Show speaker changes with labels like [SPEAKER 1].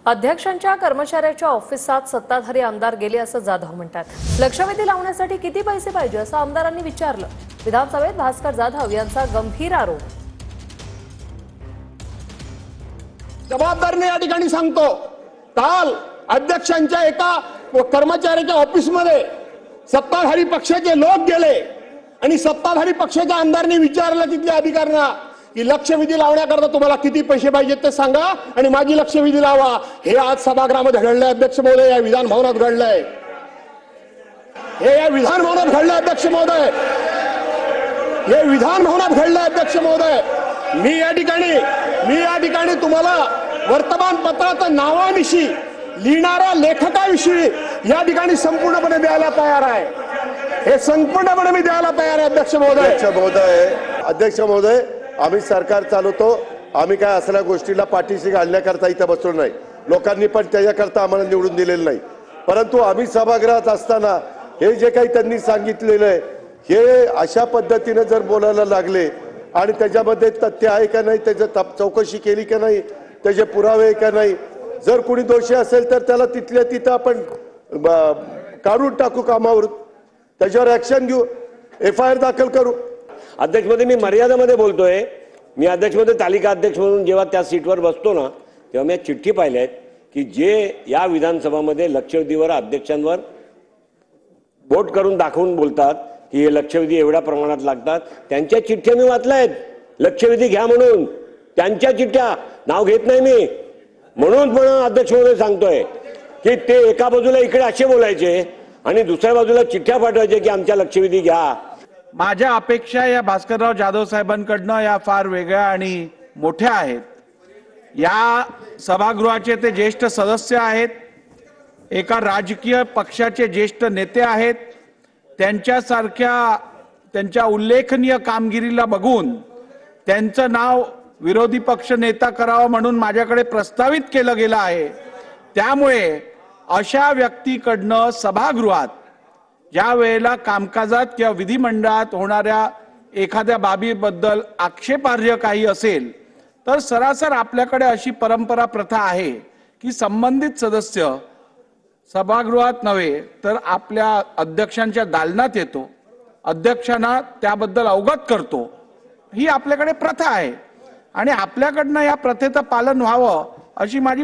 [SPEAKER 1] अध्यक्षांच्या कर्मचाऱ्याच्या ऑफिसात सत्ताधारी आमदार गेले असं जाधव म्हणतात। लक्षवेधी लावण्यासाठी किती पैसे पाहिजे असं आमदारांनी विचारलं। विधानसभेत भास्कर जाधव यांचा गंभीर आरोप।
[SPEAKER 2] जबाबदारीने या ठिकाणी सांगतो, काल अध्यक्षांच्या एका कर्मचाऱ्याच्या ऑफिसमध्ये सत्ताधारी पक्षाचे लोक गेले आणि सत्ताधारी पक्षाच्या आमदारांनी विचारलं तिथल्या अधिकाऱ्यांना की लक्षवेधी लावण्याकरता तुम्हाला किती पैसे पाहिजेत ते सांगा आणि माझी लक्षवेधी लावा। हे आज सभागृहामध्ये घडलंय अध्यक्ष महोदय, या विधान भवनात घडलंय, हे या विधान भवनात घडलंय अध्यक्ष महोदय, हे विधान भवनात घडलंय अध्यक्ष महोदय। मी या ठिकाणी तुम्हाला वर्तमानपत्राच्या नावाविषयी लिहिणाऱ्या लेखकाविषयी या ठिकाणी संपूर्णपणे द्यायला तयार आहे, हे संपूर्णपणे मी द्यायला तयार आहे अध्यक्ष महोदय। आम्ही सरकार चालवतो, आम्ही काय असल्या गोष्टीला पाठीशी घालण्याकरता इथं बसलो नाही। लोकांनी पण त्याच्याकरता आम्हाला निवडून दिलेलं नाही, परंतु आम्ही सभागृहात असताना हे जे काही त्यांनी सांगितलेलं आहे हे अशा पद्धतीने जर बोलायला लागले आणि त्याच्यामध्ये तथ्य आहे का नाही, त्याची चौकशी केली का नाही, त्याचे पुरावे आहे का नाही, जर कोणी दोषी असेल तर त्याला तिथल्या तिथं आपण काढून टाकू कामावर, त्याच्यावर ऍक्शन घेऊ, FIR दाखल करू।
[SPEAKER 3] अध्यक्षमध्ये मी मर्यादामध्ये बोलतोय। मी अध्यक्षमध्ये तालिका अध्यक्ष म्हणून जेव्हा त्या सीटवर बसतो ना तेव्हा मी चिठ्ठी पाहिल्या आहेत की जे या विधानसभामध्ये लक्षवेधीवर अध्यक्षांवर बोट करून दाखवून बोलतात की हे लक्षवेधी एवढ्या प्रमाणात लागतात, त्यांच्या चिठ्ठ्या मी वाचल्या आहेत। लक्षवेधी घ्या म्हणून त्यांच्या चिठ्ठ्या, नाव घेत नाही मी, म्हणून पण अध्यक्ष महोदय सांगतोय की ते एका बाजूला इकडे असे बोलायचे आणि दुसऱ्या बाजूला चिठ्ठ्या पाठवायचे की आमच्या लक्षवेधी घ्या।
[SPEAKER 4] माझ्या अपेक्षा या भास्करराव जाधव साहेबांकडनं या फार वेगळ्या आणि मोठ्या आहेत। या सभागृहाचे ते ज्येष्ठ सदस्य आहेत, एका राजकीय पक्षाचे ज्येष्ठ नेते आहेत। त्यांच्या उल्लेखनीय कामगिरीला बघून त्यांचं नाव विरोधी पक्ष नेता करावं म्हणून माझ्याकडे प्रस्तावित केलं गेलं आहे। त्यामुळे अशा व्यक्तीकडनं सभागृहात ज्या वेळेला कामकाजात किंवा विधिमंडळात होणाऱ्या एखाद्या बाबीबद्दल आक्षेपार्ह काही असेल तर सरासर आपल्याकडे अशी परंपरा प्रथा आहे की संबंधित सदस्य सभागृहात नव्हे तर आपल्या अध्यक्षांच्या दालनात येतो, अध्यक्षांना त्याबद्दल अवगत करतो। ही आपल्याकडे प्रथा आहे आणि आपल्याकडनं या प्रथेचं पालन व्हावं अशी माझी